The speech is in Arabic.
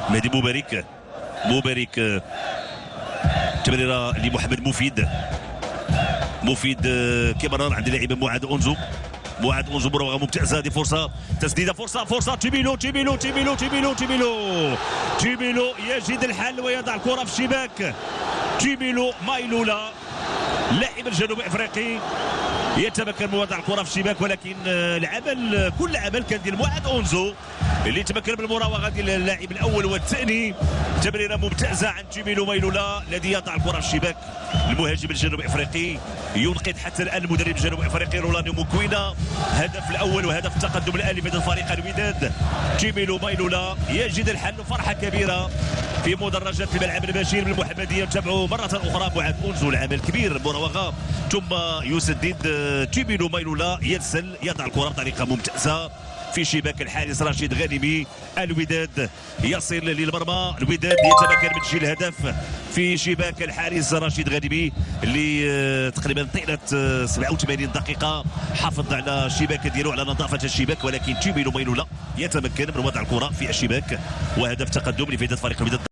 مهدي مبارك تمريره لمحمد مفيد كاميرا عند لاعب معاذ أونزو مراوغه ممتازه. هذه فرصه تسديده، فرصه تيبيلو يجد الحل ويضع الكره في الشباك. تيبيلو مايلولا لاعب الجنوب افريقي يتمكن من وضع الكره في الشباك، ولكن كل العمل كان ديال معاذ أونزو اللي تمكن من المراوغه ديال اللاعب الاول والثاني. تمريره ممتازه عن تيبيلو مايلولا الذي يضع الكره في الشباك. المهاجم الجنوب افريقي ينقذ حتى الان المدرب الجنوب افريقي رولانيو موكوينا. هدف الاول وهدف التقدم الان لفريق فريق الوداد. تيبيلو مايلولا يجد الحل، فرحه كبيره في مدرجات الملعب البشير بالمحمديه. نتابعوا مره اخرى معاذ أونزو، العمل كبير، مراوغه ثم يسدد. تيبيلو مايلولا يرسل، يضع الكره بطريقه ممتازه في شباك الحارس رشيد غانمي. الوداد يصل للمرمى، الوداد يتمكن من تسجيل هدف في شباك الحارس رشيد غانمي اللي تقريبا طيله 87 دقيقه حافظ على الشباك ديالو، على نظافه الشباك، ولكن تيبيلو مايلولا يتمكن من وضع الكره في الشباك وهدف تقدم لفائده فريق الوداد.